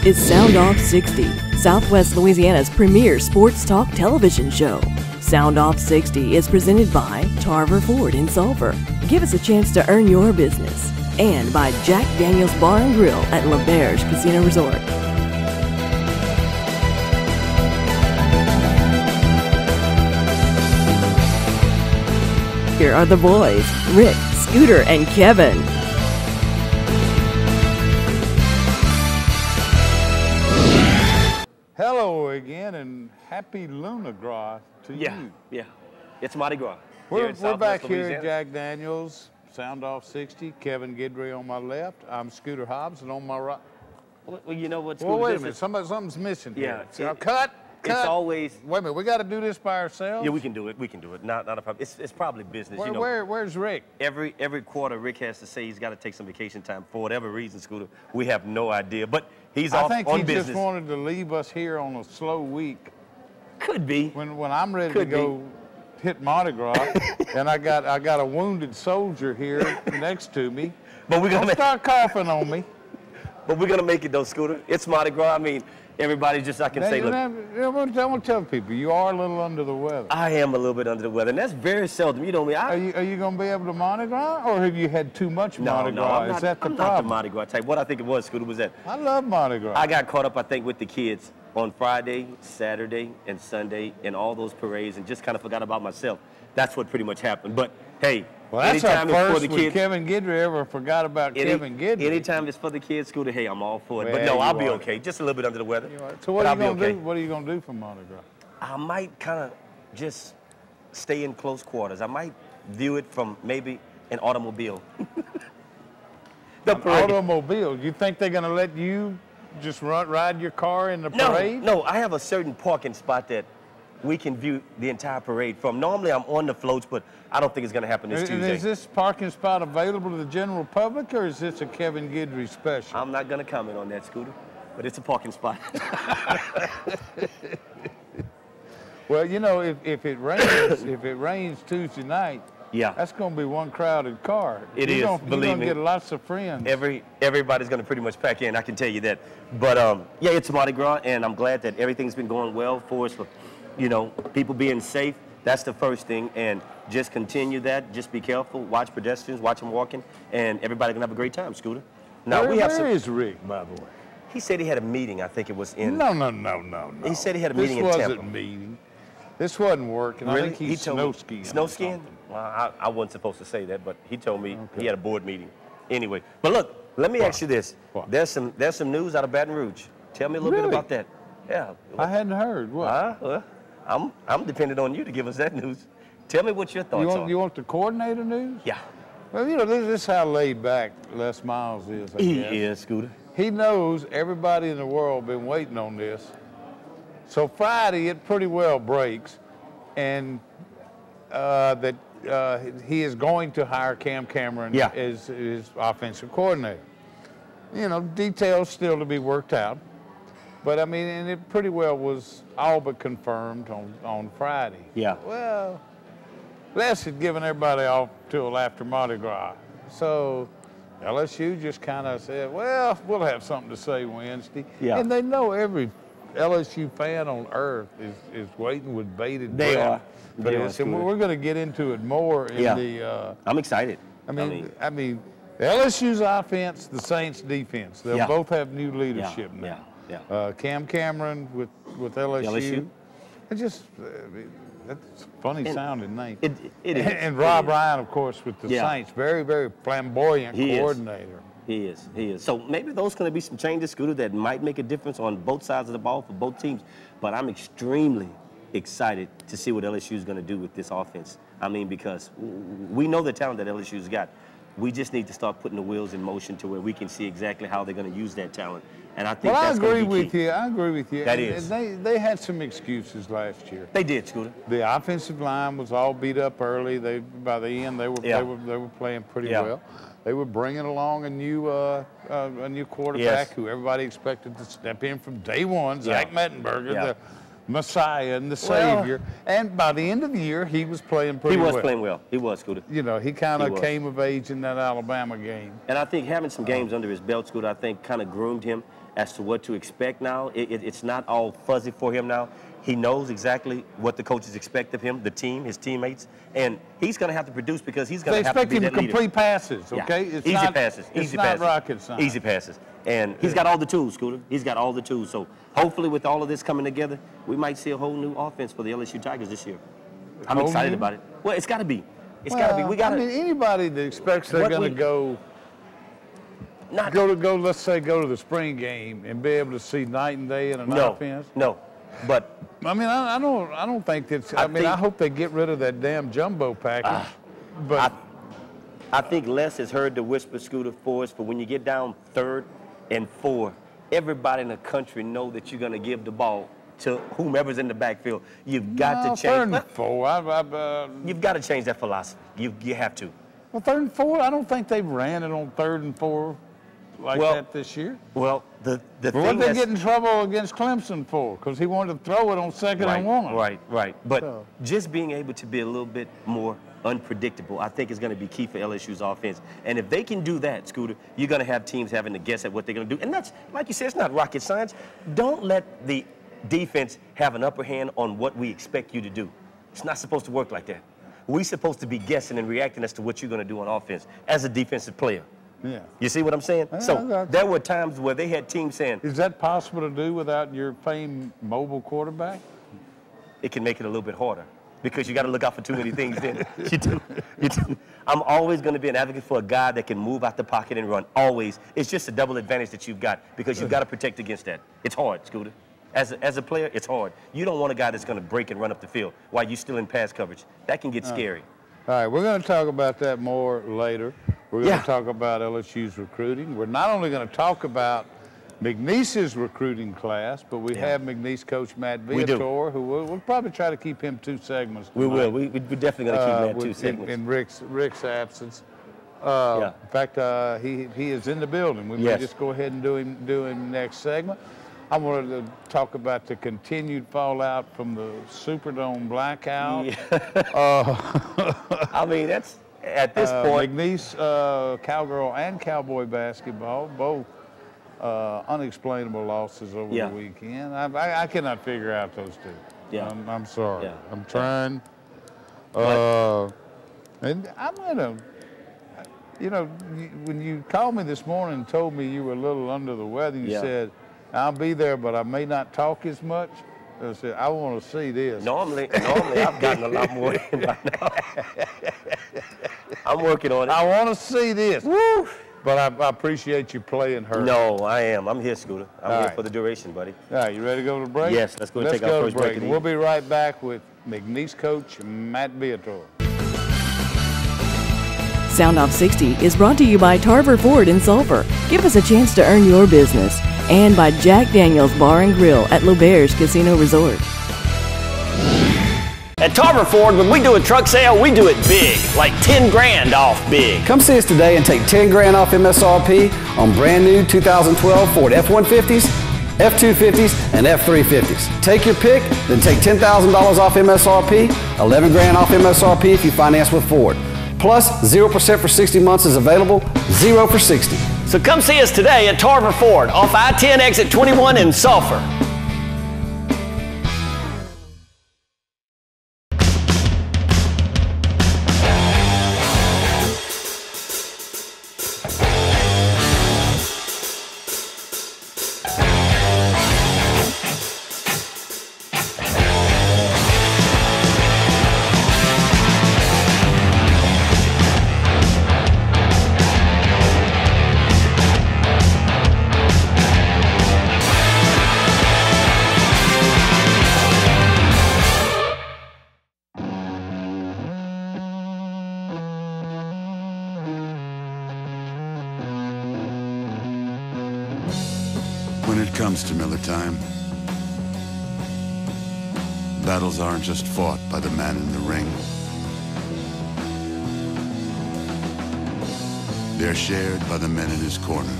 is Sound Off 60, Southwest Louisiana's premier sports talk television show. Sound Off 60 is presented by Tarver Ford in Sulphur. Give us a chance to earn your business. And by Jack Daniel's Bar and Grill at Lauberge Casino Resort. Here are the boys, Rick, Scooter, and Kevin. Hello again, and happy Lunar Gras to you. Yeah, it's Mardi Gras. We're back here at Jack Daniel's, Sound Off 60. Kevin Guidry on my left. I'm Scooter Hobbs, and on my right. Well, you know what? Well, wait a minute. Something's missing here. Yeah. Cut. It's always. Wait a minute. We got to do this by ourselves. Yeah, we can do it. We can do it. Not a problem. It's probably business. Where's Rick? Every quarter, Rick has to say he's got to take some vacation time for whatever reason, Scooter. We have no idea, but he's off on business. I think he just wanted to leave us here on a slow week. Could be. When I'm ready to go hit Mardi Gras, and I got a wounded soldier here next to me. But we're gonna start coughing on me. But we're gonna make it though, Scooter. It's Mardi Gras. I mean, everybody just I can say, look. I want to tell people you are a little under the weather. I am a little bit under the weather, and that's very seldom. You know me. Are you gonna be able to Mardi Gras, or have you had too much Mardi Gras? Is that the problem? I'm not the Mardi Gras type. What I think it was, Scooter, was that I love Mardi Gras. I got caught up, I think, with the kids on Friday, Saturday, and Sunday, and all those parades, and just kind of forgot about myself. That's what pretty much happened. But hey, well, that's anytime our first it's for the kids, Kevin Guidry ever forgot about Kevin Guidry. Anytime it's for the kids, Scooter, hey, I'm all for it. But no, I'll be okay. Just a little bit under the weather. So what are you gonna do? What are you gonna do for Mardi Gras? I might kind of just stay in close quarters. I might view it from maybe an automobile. An automobile? You think they're gonna let you just ride your car in the parade? No, I have a certain parking spot that we can view the entire parade from. Normally I'm on the floats, but I don't think it's gonna happen this Tuesday. Is this parking spot available to the general public, or is this a Kevin Guidry special? I'm not gonna comment on that, Scooter, but it's a parking spot. Well, you know, if it rains Tuesday night, that's going to be one crowded car. It is. Believe me. You're going to get lots of friends. Everybody's going to pretty much pack in. I can tell you that. But yeah, it's Mardi Gras, and I'm glad that everything's been going well for us. For people being safe. That's the first thing, and just continue that. Just be careful. Watch pedestrians. Watch them walking, and everybody can have a great time, Scooter. Now where is Rick, by the way? He said he had a meeting. I think it was in. No. He said he had a meeting in Tampa. This wasn't meeting. This wasn't working. Really? I think he's snow skiing. Snow skiing? Well, I wasn't supposed to say that, but he told me he had a board meeting. Anyway, but look, let me ask you this. What? There's some news out of Baton Rouge. Tell me a little bit about that. Yeah. I hadn't heard. What? Well, I'm dependent on you to give us that news. Tell me what your thoughts are. You want the coordinator news? Yeah. Well, this is how laid back Les Miles is, I guess. He is, Scooter. He knows everybody in the world been waiting on this. So Friday, it pretty well breaks, and that he is going to hire Cam Cameron as his offensive coordinator. Details still to be worked out. But, I mean, and it pretty well was all but confirmed on Friday. Yeah. Well, Les had given everybody off till after Mardi Gras. So LSU just kind of said, well, we'll have something to say Wednesday. Yeah. And they know every LSU fan on earth is waiting with bated breath. They are. And we're going to get into it more in the... I'm excited. I mean, LSU's offense, the Saints' defense, they'll both have new leadership now. Cam Cameron with LSU. It just, that's a funny sounding name. It is. And Rob Ryan, of course, with the Saints. Very, very flamboyant coordinator. He is. So maybe those going to be some changes, Scooter, that might make a difference on both sides of the ball for both teams. But I'm extremely excited to see what LSU is going to do with this offense. I mean, because we know the talent that LSU's got. We just need to start putting the wheels in motion to where we can see exactly how they're going to use that talent. And I think that's going to be key. I agree with you. That is. They had some excuses last year. They did, Scooter. The offensive line was all beat up early. By the end, they were playing pretty well. They were bringing along a new quarterback who everybody expected to step in from day one, Zach Mettenberger, the Messiah and the Savior. And by the end of the year, he was playing pretty well. He was playing well. He was, Scooter. He kind of came of age in that Alabama game. And I think having some games under his belt, Scooter, I think kind of groomed him. as to what to expect now. It's not all fuzzy for him now. He knows exactly what the coaches expect of him, the team, his teammates, and he's going to have to produce because he's going to have to be that leader. They expect him to complete passes, okay? Yeah. Easy passes. It's not rocket science. Easy passes. And he's got all the tools, Scooter. He's got all the tools. So hopefully with all of this coming together, we might see a whole new offense for the LSU Tigers this year. I'm excited about it. Well, it's got to be. It's got to be. We got to. I mean, anybody that expects they're going to go let's say, go to the spring game and be able to see night and day in an offense. No, but I mean, I don't think it's. I hope they get rid of that damn jumbo package. But I think Les has heard the whisper, Scooter, for us. For when you get down 3rd and 4, everybody in the country know that you're going to give the ball to whomever's in the backfield. You've got to change. 3rd and 4. You've got to change that philosophy. You have to. Well, 3rd and 4. I don't think they've ran it on 3rd and 4 like that this year. Well, the thing what they get in trouble against Clemson for? Because he wanted to throw it on 2nd and 1. Right. But just being able to be a little bit more unpredictable, I think is going to be key for LSU's offense. And if they can do that, Scooter, you're going to have teams having to guess at what they're going to do. And that's, like you said, it's not rocket science. Don't let the defense have an upper hand on what we expect you to do. It's not supposed to work like that. We're supposed to be guessing and reacting as to what you're going to do on offense as a defensive player. Yeah. You see what I'm saying? So there were times where they had teams saying, is that possible to do without your famed mobile quarterback? It can make it a little bit harder because you got to look out for too many things then. You do. I'm always going to be an advocate for a guy that can move out the pocket and run. Always. It's just a double advantage that you've got because you've got to protect against that. It's hard, Scooter. As a player, it's hard. You don't want a guy that's going to break and run up the field while you're still in pass coverage. That can get scary. All right, we're going to talk about that more later. We're going to talk about LSU's recruiting. We're not only going to talk about McNeese's recruiting class, but we have McNeese coach Matt Viator, who we'll probably try to keep him 2 segments tonight. We will. We're definitely going to keep Matt 2 segments. In Rick's absence. In fact, he is in the building. We may just go ahead and do him next segment. I wanted to talk about the continued fallout from the Superdome blackout. I mean, that's at this point. McNeese Cowgirl and Cowboy basketball, both unexplainable losses over the weekend. I cannot figure out those two. Yeah. I'm sorry. Yeah. I'm trying. And I'm going to, when you called me this morning and told me you were a little under the weather, you said, I'll be there, but I may not talk as much. I said, I want to see this. Normally I've gotten a lot more in by now. I'm working on it. I want to see this. Woo! But I appreciate you playing her. No, I am. I'm here, Scooter. I'm here for the duration, buddy. All right, you ready to go to the break? Yes, let's go and take our first break. We'll be right back with McNeese coach Matt Viator. Sound Off 60 is brought to you by Tarver Ford in Sulphur. Give us a chance to earn your business. And by Jack Daniel's Bar and Grill at Lauberge Casino Resort. At Tarver Ford, when we do a truck sale, we do it big, like 10 grand off big. Come see us today and take 10 grand off MSRP on brand new 2012 Ford F-150s, F-250s, and F-350s. Take your pick, then take $10,000 off MSRP, 11 grand off MSRP if you finance with Ford. Plus, 0% for 60 months is available, 0 for 60. So come see us today at Tarver Ford off I-10 exit 21 in Sulphur. When it comes to Miller time, battles aren't just fought by the man in the ring. They're shared by the men in his corner.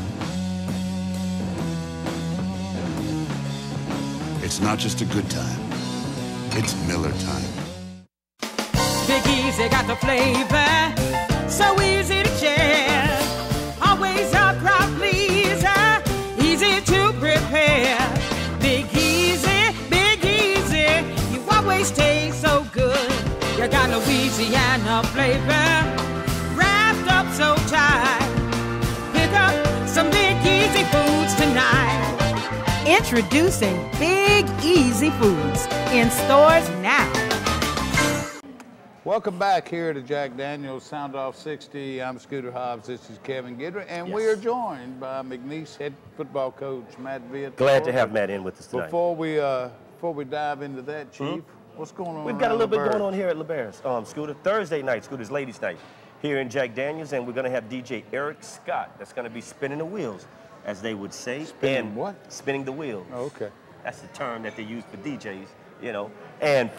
It's not just a good time, it's Miller time. Big Easy got the flavor, so easy to share. Always a crowd pleaser, easy to prepare. Louisiana flavor, wrapped up so tight. Pick up some Big Easy Foods tonight. Introducing Big Easy Foods in stores now. Welcome back here to Jack Daniels Sound Off 60. I'm Scooter Hobbs. This is Kevin Guidry, and we are joined by McNeese head football coach Matt Vitt. Glad to have Matt in with us tonight. Before we dive into that, Chief, what's going on? We've got a little bit going on here at Lauberge. Scooter, Thursday night, Scooter's Ladies Night here in Jack Daniels, and we're going to have DJ Eric Scott that's going to be spinning the wheels, as they would say. Spinning what? Spinning the wheels. Oh, okay. That's the term that they use for DJs, you know. And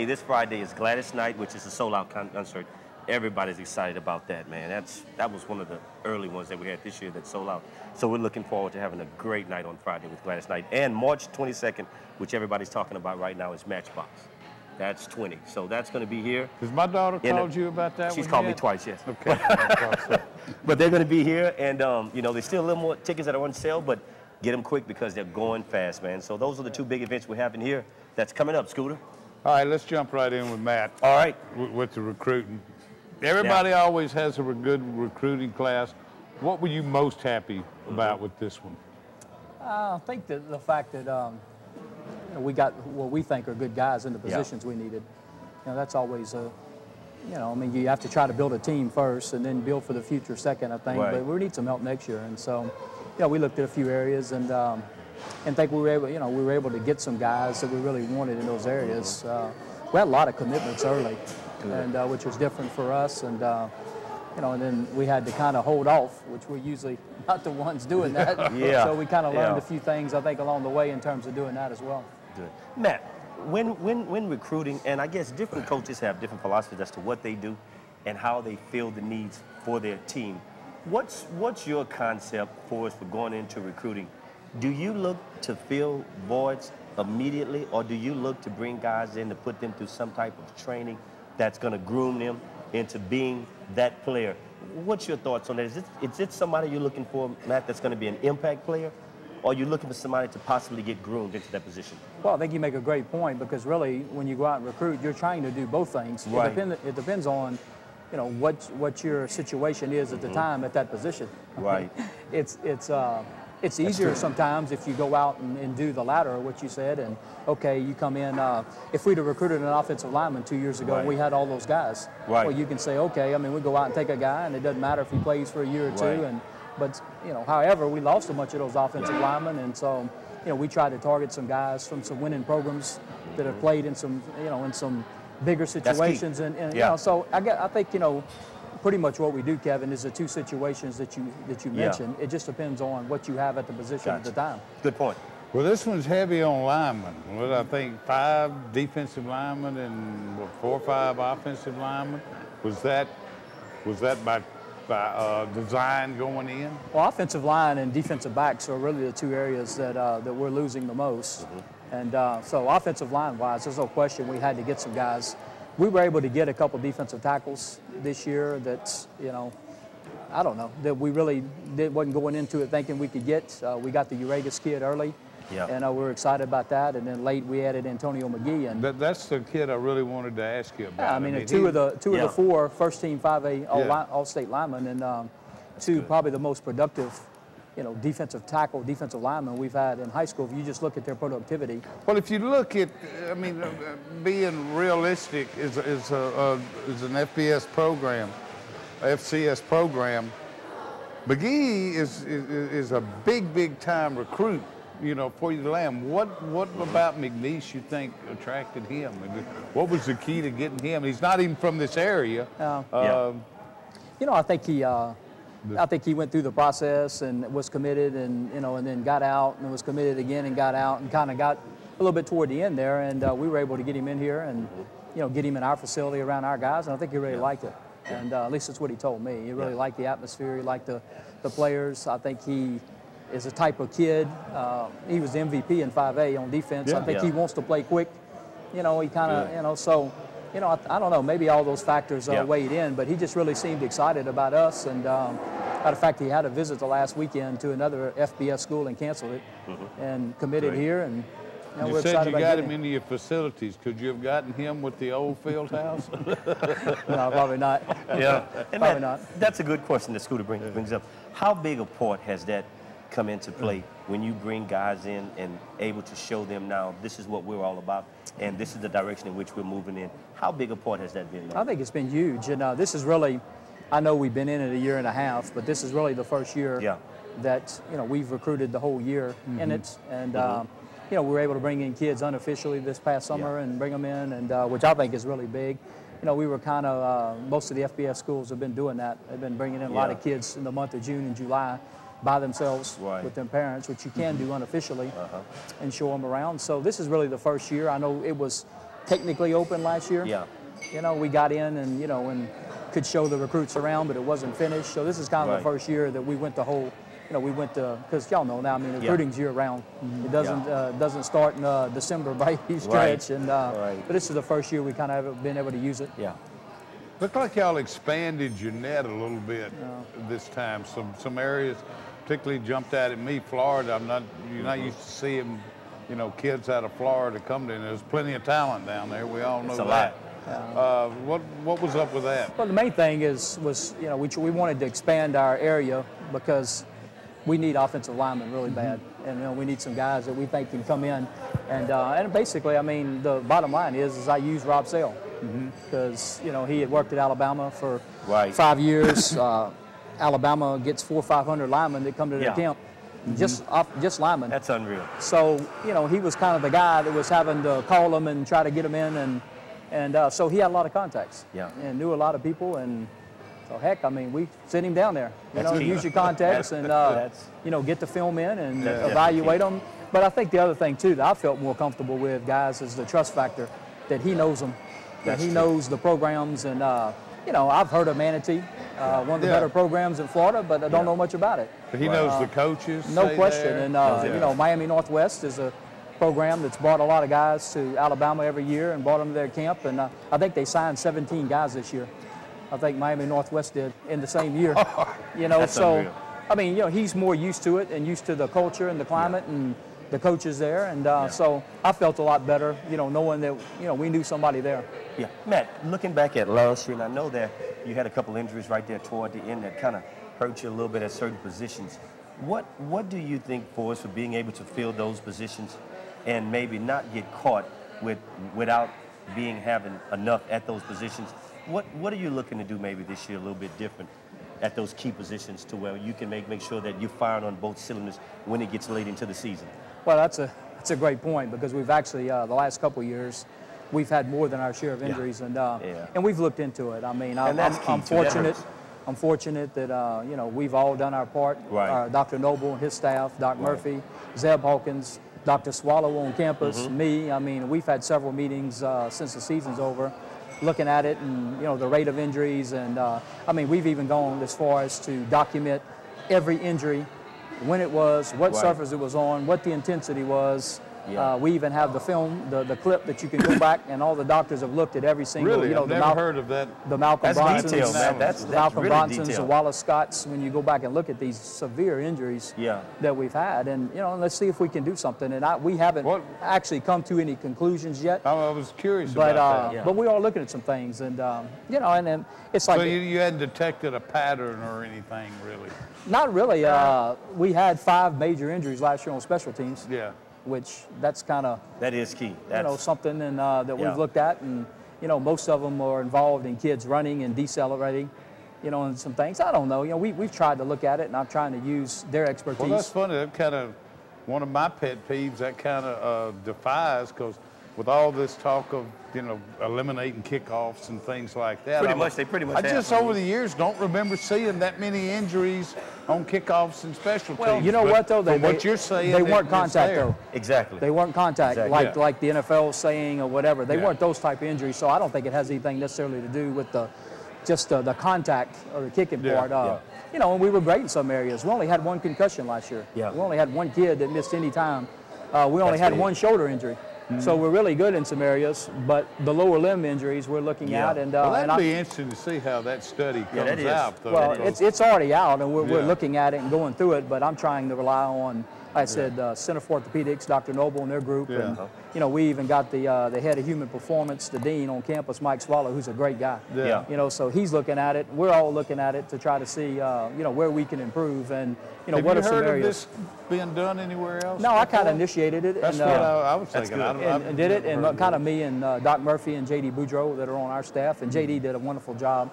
this Friday is Gladys Night, which is a sold-out concert. Everybody's excited about that, man. That was one of the early ones that we had this year that sold out. So we're looking forward to having a great night on Friday with Gladys Night. And March 22nd, which everybody's talking about right now, is Matchbox. That's 20. So that's going to be here. Has my daughter called you about that? She's called me twice, yes. Okay. But they're going to be here, and you know, there's still a little more tickets that are on sale, but get them quick because they're going fast, man. So those are the two big events we're having here. That's coming up, Scooter. All right, let's jump right in with Matt. All right. With the recruiting. Everybody always has a good recruiting class. What were you most happy about with this one? I think that the fact that you know, we got what we think are good guys in the positions we needed. You know, that's always a, you know, I mean, you have to try to build a team first and then build for the future second, I think. Right. But we need some help next year, and so, you know, we looked at a few areas and think we were able, you know, we were able to get some guys that we really wanted in those areas. We had a lot of commitments early, and which was different for us, and you know, and then we had to kind of hold off, which we're usually not the ones doing that. So we kind of learned a few things, I think, along the way in terms of doing that as well. Good. Matt, when recruiting, and I guess different coaches have different philosophies as to what they do and how they feel the needs for their team. What's your concept for us for going into recruiting? Do you look to fill voids immediately, or do you look to bring guys in to put them through some type of training that's going to groom them into being that player? What's your thoughts on that? Is it somebody you're looking for, Matt, that's going to be an impact player, or are you looking for somebody to possibly get groomed into that position? Well, I think you make a great point, because really, when you go out and recruit, you're trying to do both things. Right. It depends on, you know, what your situation is at the time at that position. Right. It's easier sometimes if you go out and do the latter, what you said, and okay, you come in. If we'd have recruited an offensive lineman 2 years ago, we had all those guys. Right. Well, you can say, okay, I mean, we go out and take a guy, and it doesn't matter if he plays for a year or two. But you know, however, we lost a bunch of those offensive linemen, and so you know, we tried to target some guys from some winning programs that have played in some, you know, in some bigger situations, and you know, so I think, you know, pretty much what we do, Kevin, is the two situations that you mentioned. It just depends on what you have at the position at the time. Good point. Well, this one's heavy on linemen. Well, I think 5 defensive linemen and 4 or 5 offensive linemen. Was that by design going in? Well, offensive line and defensive backs are really the two areas that we're losing the most. And so offensive line-wise, there's no question we had to get some guys. We were able to get a couple defensive tackles this year that, you know, I don't know, that we really wasn't going into it thinking we could get. We got the Uragas kid early, and we were excited about that. And then late we added Antonio McGee. And that's the kid I really wanted to ask you about. Yeah, I mean, two of the 4 first-team 5A all-state linemen, and 2 probably the most productive, you know, defensive tackle, defensive lineman we've had in high school. If you just look at their productivity. Well, if you look at, I mean, being realistic is an FBS program, FCS program. McGee is a big time recruit, you know, for you to land. What about McNeese you think attracted him? What was the key to getting him? He's not even from this area. You know, I think he went through the process and was committed, and you know, and then got out and was committed again and got out, and kind of got a little bit toward the end there, and we were able to get him in here and you know, get him in our facility around our guys, and I think he really liked it. And at least that's what he told me. He really liked the atmosphere. He liked the players. I think he is a type of kid. He was the MVP in 5A on defense. I think he wants to play quick. You know, he kind of, you know, so. You know, I don't know, maybe all those factors weighed in, but he just really seemed excited about us. And matter of fact, he had a visit the last weekend to another FBS school and canceled it, and committed here. And You know, You we're said excited you about got getting him into your facilities. Could you have gotten him with the old field house? No, probably not. Yeah, and Probably not. that's a good question that Scooter brings up. How big a part has that come into play when you bring guys in and able to show them now this is what we're all about and this is the direction in which we're moving in? How big a part has that been? I think it's been huge, and this is really, I know we've been in it a year and a half, but this is really the first year that we've recruited the whole year in it, and we were able to bring in kids unofficially this past summer and bring them in, and which I think is really big. We were kind of, most of the FBS schools have been doing that. They've been bringing in a lot of kids in the month of June and July by themselves with their parents, which you can do unofficially, and show them around. So this is really the first year. I know it was technically open last year. We got in and, and could show the recruits around, but it wasn't finished. So this is kind of the first year that we went the whole, we went to, because y'all know now, I mean, recruiting's year-round. It doesn't start in December by any stretch, and but this is the first year we kind of have been able to use it. Looked like y'all expanded your net a little bit this time. Some areas particularly jumped out at me. Florida, you're not used to seeing, kids out of Florida come in. There's plenty of talent down there. We all know that. What was up with that? Well, the main thing was we wanted to expand our area because we need offensive linemen really bad, and we need some guys that we think can come in, and basically, I mean, the bottom line is I use Rob Sale because he had worked at Alabama for 5 years. Alabama gets 400 or 500 linemen that come to their camp, just linemen. That's unreal. So he was kind of the guy that was having to call them and try to get them in, and so he had a lot of contacts and knew a lot of people, and so heck, I mean, we sent him down there. Use your contacts and get the film in and evaluate them. But I think the other thing too that I felt more comfortable with guys is the trust factor, that he knows them, that he knows the programs, and I've heard of Manatee, one of the better programs in Florida, but I don't know much about it. But he knows the coaches. No question, and Miami Northwest is a program that's brought a lot of guys to Alabama every year and brought them to their camp, and I think they signed 17 guys this year. I think Miami Northwest did in the same year. So unreal. I mean, he's more used to it and used to the culture and the climate and the coaches there, and so I felt a lot better, knowing that we knew somebody there. Matt, looking back at last year, and I know that you had a couple injuries right there toward the end that kind of hurt you a little bit at certain positions. What do you think for us for being able to fill those positions and maybe not get caught without having enough at those positions? What are you looking to do maybe this year a little bit different at those key positions to where you can make sure that you're firing on both cylinders when it gets late into the season? Well, that's a great point, because we've actually the last couple of years we've had more than our share of injuries, and we've looked into it. I mean, I'm fortunate. I'm fortunate that we've all done our part. Dr. Noble and his staff, Doc Murphy, Zeb Hawkins, Dr. Swallow on campus, me. I mean, we've had several meetings since the season's over, looking at it and the rate of injuries, and I mean, we've even gone as far as to document every injury, when it was, what surface it was on, what the intensity was. We even have the film, the clip that you can go back, and all the doctors have looked at every single. Really, I've never heard of that. The Malcolm Bronsons, detailed, man. That's Malcolm really Bronsons, the detailed. Wallace Scotts. When you go back and look at these severe injuries that we've had, and let's see if we can do something. And we haven't actually come to any conclusions yet. I was curious about that. But we are looking at some things, and and then it's like. So you hadn't detected a pattern or anything, really? Not really. We had 5 major injuries last year on special teams. Which that's kind of that is key. Something that we've looked at, and most of them are involved in kids running and decelerating, and some things. I don't know. We've tried to look at it, and I'm trying to use their expertise. Well, that's funny. That kind of one of my pet peeves. That kind of defies, because with all this talk of eliminating kickoffs and things like that, they pretty much. I just over the years don't remember seeing that many injuries on kickoffs and special teams. Well, you know what though? What you're saying, they weren't contact though. Exactly. They weren't contact like the NFL saying or whatever. They weren't those type of injuries. So I don't think it has anything necessarily to do with just the contact or the kicking part. And we were great in some areas. We only had 1 concussion last year. We only had 1 kid that missed any time. We only had 1 shoulder injury. So we're really good in some areas, but the lower limb injuries we're looking at. And, well, that'd be interesting to see how that study comes out. Though. Well, it's already out, and we're looking at it and going through it, but I'm trying to rely on, like I said, Center for Orthopedics, Dr. Noble and their group. And, you know, we even got the head of human performance, the dean on campus, Mike Swallow, who's a great guy. You know, so he's looking at it. We're all looking at it to try to see, you know, where we can improve and, you know, what are some areas. Have you heard of this being done anywhere else? No, I kind of initiated it. That's what I was thinking. And did it, and kind of me and Doc Murphy and J.D. Boudreau that are on our staff, and J.D. did a wonderful job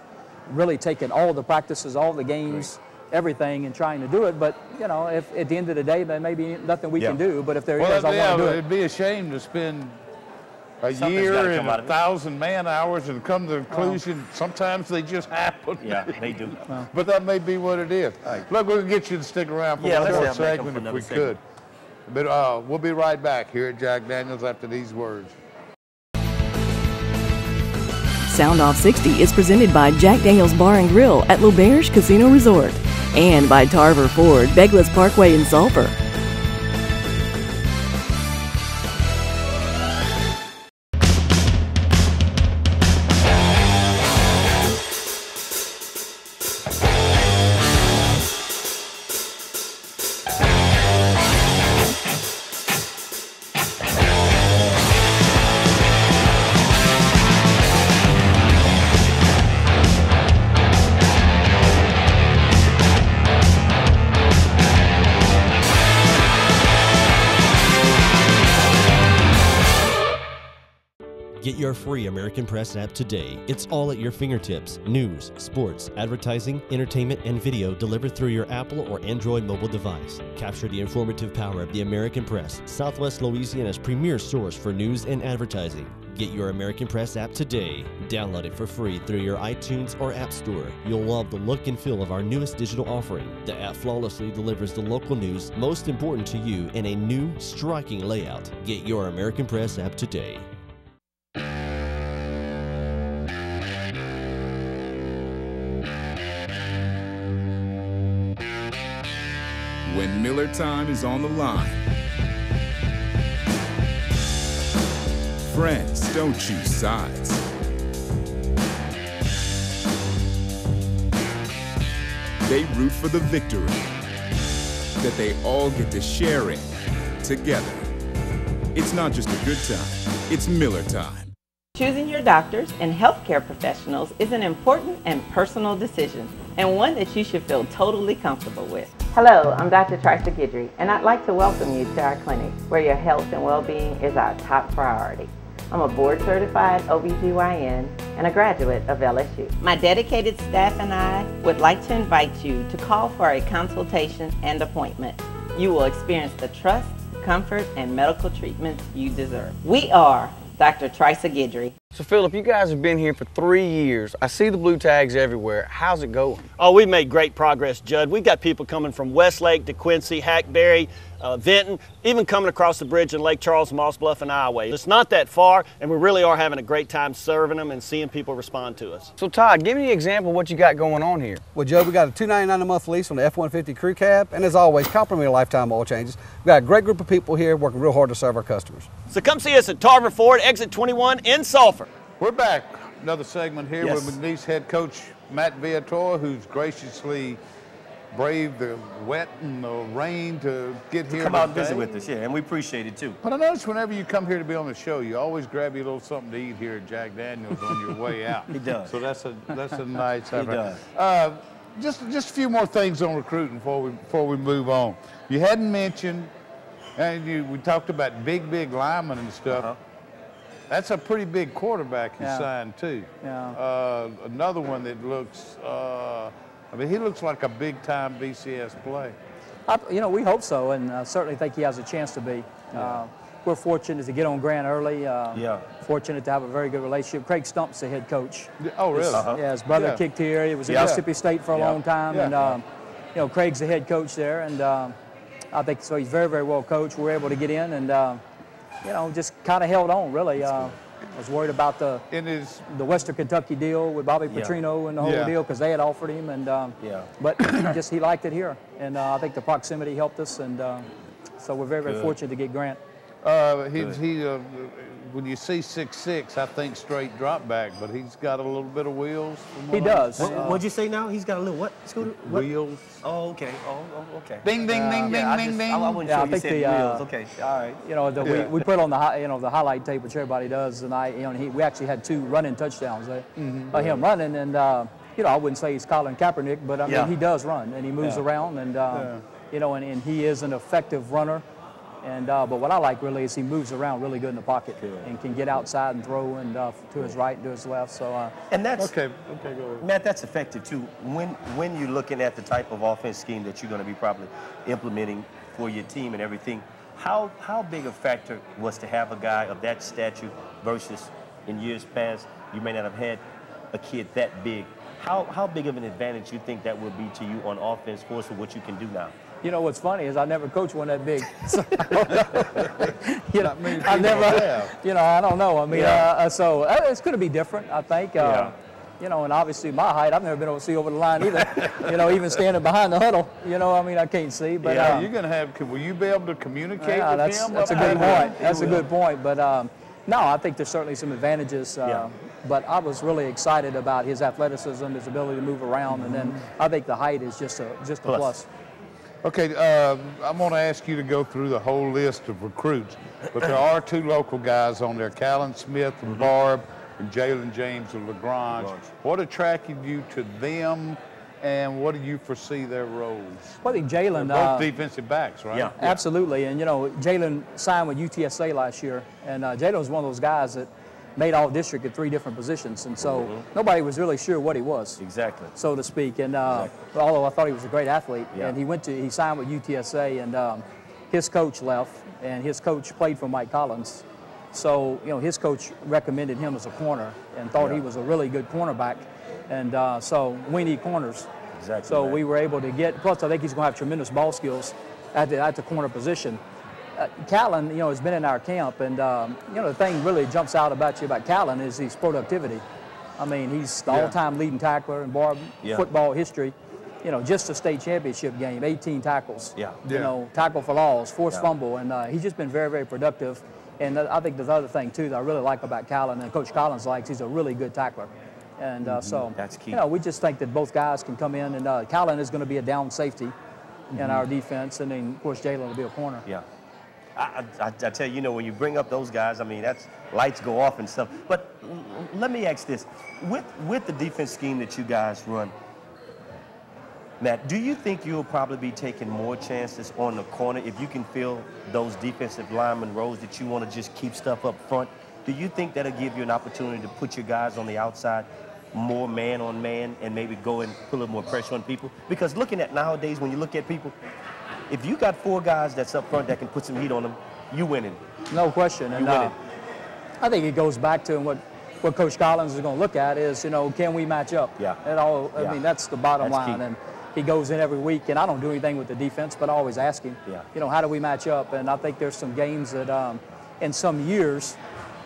really taking all the practices, all the games, everything, and trying to do it. But, you know, if at the end of the day, there may be nothing we can do, but if there is, I want to do it. It'd be a shame to spend a year and 1,000 man hours and come to the conclusion sometimes they just happen. Yeah, they do. But that may be what it is. Look, we'll get you to stick around for one more segment if we could. But we'll be right back here at Jack Daniels after these words. Sound Off 60 is presented by Jack Daniels Bar and Grill at Lauberge Casino Resort and by Tarver Ford, Beglis Parkway in Sulphur. Get your free American Press app today. It's all at your fingertips. News, sports, advertising, entertainment, and video delivered through your Apple or Android mobile device. Capture the informative power of the American Press, Southwest Louisiana's premier source for news and advertising. Get your American Press app today. Download it for free through your iTunes or App Store. You'll love the look and feel of our newest digital offering. The app flawlessly delivers the local news most important to you in a new, striking layout. Get your American Press app today. When Miller time is on the line, friends don't choose sides. They root for the victory that they all get to share in together. It's not just a good time, it's Miller time. Choosing your doctors and healthcare professionals is an important and personal decision, and one that you should feel totally comfortable with. Hello, I'm Dr. Trisa Guidry, and I'd like to welcome you to our clinic, where your health and well-being is our top priority. I'm a board-certified OBGYN and a graduate of LSU. My dedicated staff and I would like to invite you to call for a consultation and appointment. You will experience the trust, comfort, and medical treatments you deserve. We are Dr. Trisa Guidry. So Philip, you guys have been here for 3 years. I see the blue tags everywhere. How's it going? Oh, we've made great progress, Judd. We've got people coming from Westlake to Quincy, Hackberry, Vinton, even coming across the bridge in Lake Charles, Moss Bluff, and Iowa. It's not that far, and we really are having a great time serving them and seeing people respond to us. So Todd, give me an example of what you got going on here. Well, Joe, we got a $299 a month lease on the F-150 crew cab, and as always, complimentary lifetime oil changes. We've got a great group of people here working real hard to serve our customers. So come see us at Tarver Ford, exit 21 in Sulphur. We're back. Another segment here with McNeese head coach Matt Viator, who's graciously braved the wet and the rain to get here. Come out and visit with us, and we appreciate it too. But I notice whenever you come here to be on the show, you always grab you a little something to eat here at Jack Daniels on your way out. He does. So that's a nice. He does. Just a few more things on recruiting before we move on. You hadn't mentioned, and we talked about big linemen and stuff. That's a pretty big quarterback you signed too. Yeah. Another one that looks, I mean, he looks like a big-time BCS play. You know, we hope so, and certainly think he has a chance to be. We're fortunate to get on Grant early. Fortunate to have a very good relationship. Craig Stump's the head coach. Oh, really? Yeah, his brother kicked here. He was at Mississippi State for a long time, and you know, Craig's the head coach there, and I think so. He's very well coached. We're able to get in, and you know, just kind of held on, really. I was worried about the Western Kentucky deal with Bobby Petrino and the whole deal, because they had offered him, and but he liked it here, and I think the proximity helped us, and so we're very fortunate to get Grant. When you see 6'6", I think straight drop back, but he's got a little bit of wheels. He does. What'd you say now? He's got a little what, Scooter? What? Wheels. Oh, okay. Oh, okay. Ding, ding, ding, ding, ding, ding. I wasn't sure you said wheels. Okay, all right. You know, we put on the highlight tape, which everybody does, and we actually had 2 running touchdowns there. By him running, and I wouldn't say he's Colin Kaepernick, but I mean he does run and he moves around, and and he is an effective runner. And but what I like really is he moves around really good in the pocket and can get outside and throw and to his right and to his left. So and that's okay. Go ahead. Matt, that's effective too. When you're looking at the type of offense scheme that you're going to be probably implementing for your team and everything, how big a factor was to have a guy of that stature versus in years past you may not have had a kid that big? How big of an advantage you think that would be to you on offense for what you can do now? You know what's funny is I never coached one that big. So, I never. I don't know. I mean, so it's going to be different, I think. And obviously my height, I've never been able to see over the line either. Even standing behind the huddle, I mean, I can't see. But you're going to have. Will you be able to communicate with him? That's a good point. That's a good point. But no, I think there's certainly some advantages. But I was really excited about his athleticism, his ability to move around, and then I think the height is just a plus. Okay, I'm going to ask you to go through the whole list of recruits, but there are 2 local guys on there, Callan Smith and Barb, and Jalen James of LaGrange. What attracted you to them, and what do you foresee their roles? Well, I think Jalen... both defensive backs, right? Yeah, absolutely. And, Jalen signed with UTSA last year, and Jalen was one of those guys that made all district at 3 different positions, and so nobody was really sure what he was, so to speak. And although I thought he was a great athlete, and he signed with UTSA, and his coach left, and his coach played for Mike Collins. So his coach recommended him as a corner and thought he was a really good cornerback, and so we need corners. So we were able to get. Plus, I think he's going to have tremendous ball skills at the corner position. Callan, has been in our camp, and the thing really jumps out about Callan is his productivity. I mean, he's the all-time leading tackler in Barb football history. Just a state championship game, 18 tackles. Tackle for loss, forced fumble, and he's just been very, very productive. And I think there's other thing too that I really like about Callan, and Coach Collins likes. He's a really good tackler, and so that's key. We just think that both guys can come in, and Callan is going to be a down safety in our defense, and then of course Jalen will be a corner. I tell you, when you bring up those guys, I mean, that's lights go off and stuff. But let me ask this. With the defense scheme that you guys run, Matt, do you think you'll probably be taking more chances on the corner if you can fill those defensive lineman roles that you want to just keep stuff up front? Do you think that'll give you an opportunity to put your guys on the outside more man on man and maybe go and put a little more pressure on people? Because looking at nowadays, when you look at people, if you got 4 guys that's up front that can put some heat on them, you winning. No question. And I think it goes back to what Coach Collins is going to look at is, can we match up? I mean, that's the bottom line. Key. And he goes in every week, and I don't do anything with the defense, but I always ask him, how do we match up? And I think there's some games that, in some years,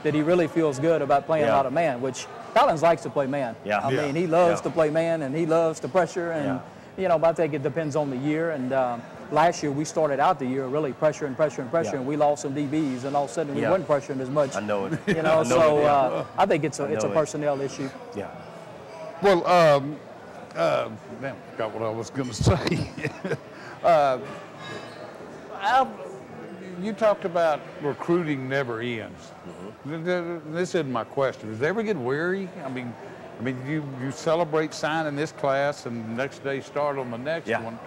that he really feels good about playing a lot of man, which Collins likes to play man. I mean, he loves to play man, and he loves to pressure, and, but I think it depends on the year. And last year, we started out the year really pressuring, and we lost some DBs, and all of a sudden we wasn't pressuring as much. I know it. I think it's a personnel issue. Well, damn, I forgot what I was going to say. You talked about recruiting never ends. This isn't my question. Does it ever get weary? I mean, you celebrate signing this class, and the next day start on the next one.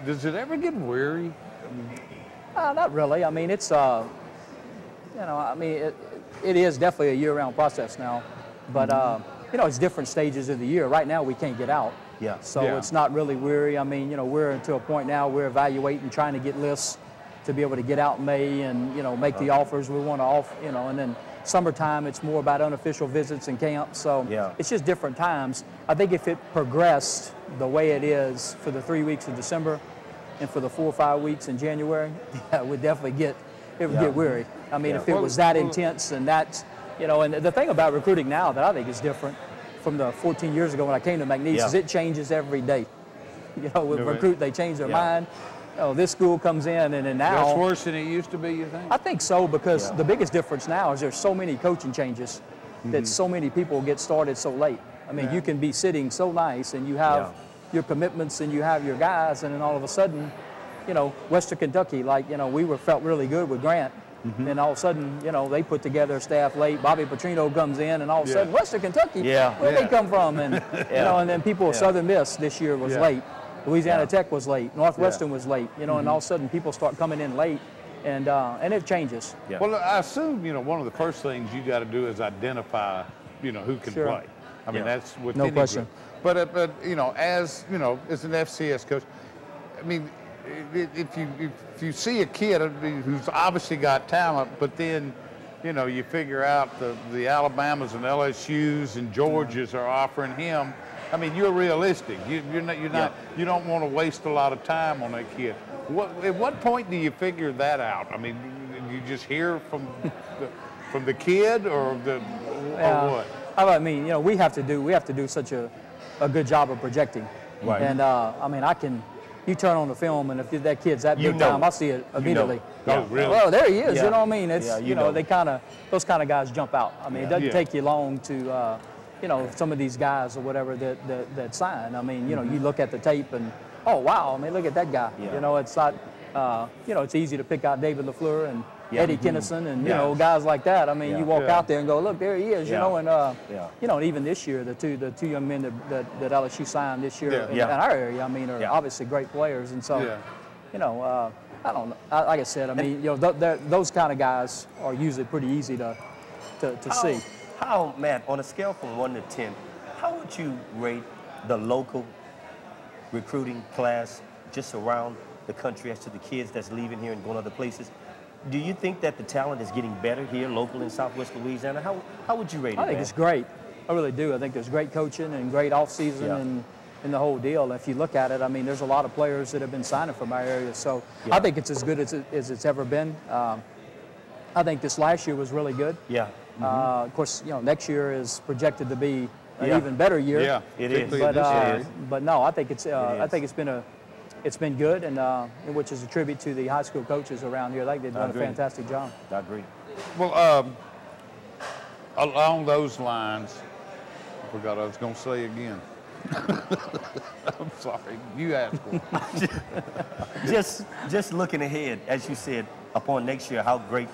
Does it ever get weary? Not really. I mean, it's it is definitely a year-round process now, but it's different stages of the year. Right now, we can't get out. So it's not really weary. I mean, we're to a point now we're evaluating, trying to get lists to be able to get out in May and, make the offers we want to offer, and then summertime, it's more about unofficial visits and camps. So it's just different times. I think if it progressed the way it is for the 3 weeks of December and for the 4 or 5 weeks in January, it would definitely get weary. I mean, if it was that intense and that, and the thing about recruiting now that I think is different from the 14 years ago when I came to McNeese is it changes every day. With recruit, they change their mind. this school comes in, and then now that's worse than it used to be, you think? I think so, because the biggest difference now is there's so many coaching changes that so many people get started so late. I mean, you can be sitting so nice, and you have your commitments, and you have your guys, and then all of a sudden, you know, Western Kentucky, like, you know, we felt really good with Grant. Then all of a sudden, you know, they put together a staff late. Bobby Petrino comes in, and all of a sudden, Western Kentucky, where'd they come from? And you know, and then people, Southern Miss this year was late. Louisiana Tech was late. Northwestern was late. You know, and all of a sudden, people start coming in late, and it changes. Well, I assume, you know, one of the first things you got to do is identify, you know, who can play. I mean, that's with no any question. Group. But you know, as an FCS coach, I mean, if you see a kid who's obviously got talent, but then, you know, you figure out the Alabamas and LSUs and Georgias are offering him. I mean, you're realistic. You're not. You don't want to waste a lot of time on that kid. At what point do you figure that out? I mean, you just hear from the kid, or what? I mean, you know, we have to do such a good job of projecting. Right. And I mean, you turn on the film, and if that kid's that big time, I see it immediately. Oh, really? Well, there he is. You know what I mean? It's you know, those kind of guys jump out. I mean, it doesn't take you long to you know, some of these guys or whatever that sign. I mean, you know, you look at the tape and, oh wow, I mean, look at that guy. You know, it's not you know, it's easy to pick out David LaFleur and Eddie Kennison and you know, guys like that. I mean, you walk out there and go, look, there he is. You know, and you know, and even this year, the two young men that LSU signed this year in our area, I mean, are obviously great players. And so, you know, I don't know. Like I said, I mean, you know, those kind of guys are usually pretty easy to see. How, Matt, on a scale from 1 to 10, how would you rate the local recruiting class just around the country as to the kids that's leaving here and going other places? Do you think that the talent is getting better here local in Southwest Louisiana? How would you rate it, I think it's great. I really do. I think there's great coaching and great off-season and the whole deal. If you look at it, I mean, there's a lot of players that have been signing from our area. So I think it's as good as it's ever been. I think this last year was really good. Of course, you know, next year is projected to be an even better year. Yeah, it is. But no, I think it's been good, and which is a tribute to the high school coaches around here. I think they've done a fantastic job. I agree. Well, along those lines, I forgot what I was going to say again. I'm sorry. You asked me. just looking ahead, as you said, upon next year, how great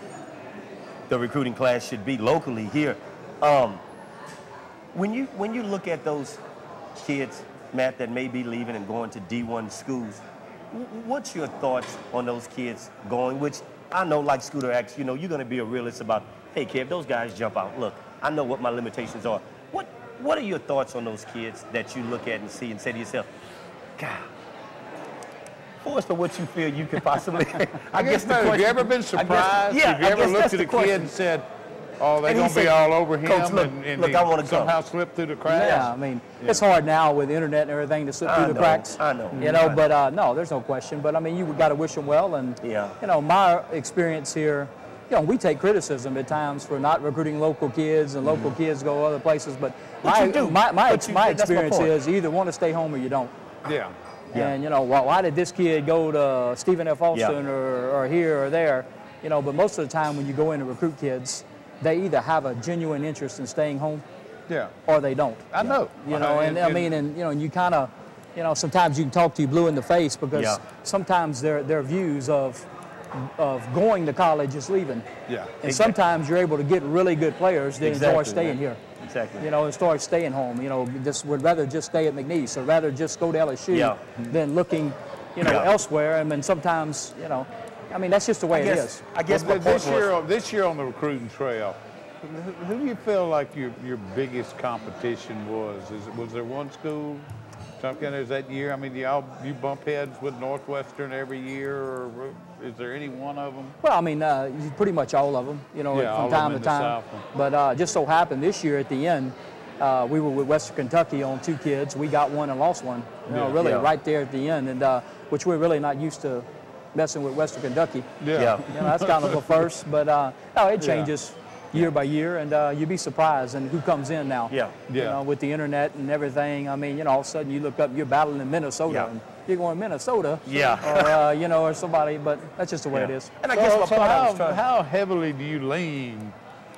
the recruiting class should be locally here. When you look at those kids, Matt, that may be leaving and going to D1 schools, what's your thoughts on those kids going? Which I know, like Scooter asked, you know, you're going to be a realist about, hey, Kev, those guys jump out. Look, I know what my limitations are. What are your thoughts on those kids that you look at and see and say to yourself, God, for us for what you feel you could possibly. I guess have you ever been surprised? Have you ever looked at a kid and said, oh, they're going to be all over him, Coach, look, and I want to somehow slip through the cracks? Yeah, I mean, it's hard now with the internet and everything to slip through the cracks. I know. You know, but no, there's no question. But I mean, you got to wish them well. And you know, my experience here, you know, we take criticism at times for not recruiting local kids, and local kids go other places. But my experience is you either want to stay home or you don't. Yeah. And, you know, why did this kid go to Stephen F. Austin or here or there? You know, but most of the time when you go in to recruit kids, they either have a genuine interest in staying home or they don't. I know. You know, and I mean, and, you know, and you kind of, you know, sometimes you can talk to you blue in the face because sometimes their views of going to college is leaving. Yeah. And sometimes you're able to get really good players that enjoy staying here. Exactly. You know, and start staying home. You know, would rather just stay at McNeese or rather just go to LSU than looking, you know, elsewhere. And then sometimes, you know, I mean, that's just the way it is. I guess this year on the recruiting trail, who do you feel like your biggest competition was? Was there one school? Something is that year? I mean, you bump heads with Northwestern every year, or is there any one of them? Well, I mean, pretty much all of them, you know, from time to time. But just so happened this year at the end, we were with Western Kentucky on 2 kids. We got one and lost one, you know, really right there at the end, and which we're really not used to messing with Western Kentucky. You know, that's kind of a first, but no, it changes year by year, and you'd be surprised and who comes in now. You know, with the internet and everything. I mean, you know, all of a sudden you look up, you're battling in Minnesota, and you're going to Minnesota. Yeah. Or, you know, or somebody, but that's just the way it is. And I guess how heavily do you lean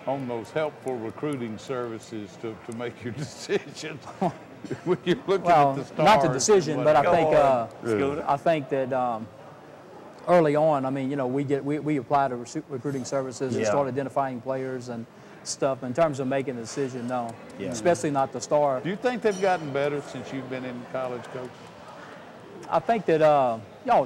on those helpful recruiting services to make your decisions when you're looking at the stars? Not the decision, but I think that early on, I mean, you know, we apply to recruiting services and start identifying players and stuff. In terms of making a decision, no, especially not the star. Do you think they've gotten better since you've been in college, Coach? I think that,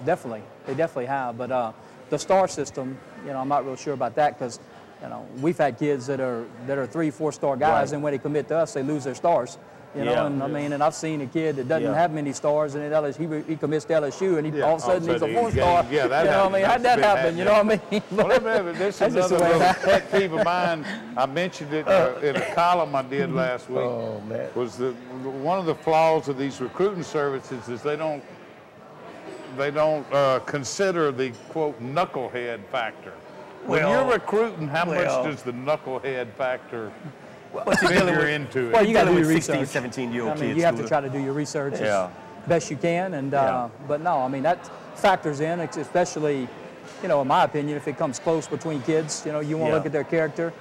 definitely, they definitely have. But the star system, you know, I'm not real sure about that because, you know, we've had kids that are 3-4 star guys, and when they commit to us, they lose their stars. You know, and I mean, and I've seen a kid that doesn't have many stars, and he commits to LSU, and he all of a sudden he's a 4-star. Yeah, that you know what I mean? How'd that happen? You know what I mean? Well, this is another little pet peeve of mine. I mentioned it in a column I did last week. Oh, man. Was one of the flaws of these recruiting services is they don't consider the quote knucklehead factor. When you're recruiting, how much does the knucklehead factor figure into it? Well, you got to do your 16, research. 17-year-old kids. I mean, you have to try to do your research as best you can, and but no, I mean that factors in, especially, you know, in my opinion, if it comes close between kids, you know, you want to look at their character.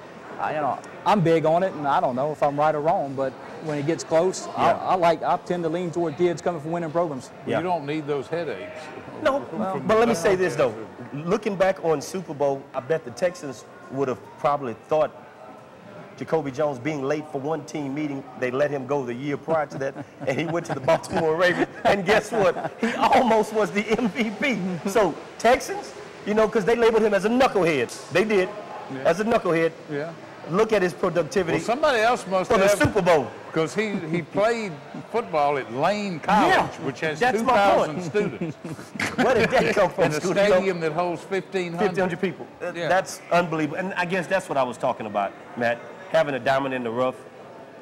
You know, I'm big on it, and I don't know if I'm right or wrong, but when it gets close, I tend to lean toward kids coming from winning programs. You don't need those headaches. No, but let me say this though. Looking back on Super Bowl, I bet the Texans would have probably thought Jacoby Jones being late for one team meeting, they let him go the year prior to that, and he went to the Baltimore Ravens, and guess what? He almost was the MVP. So Texans, you know, because they labeled him as a knucklehead. They did, as a knucklehead. Yeah. Look at his productivity. Well, somebody else must have. For the Super Bowl. Because he played football at Lane College, which has 2,000 students. Where did that come from? In a stadium that holds 1,500 people. That's unbelievable. And I guess that's what I was talking about, Matt. Having a diamond in the rough.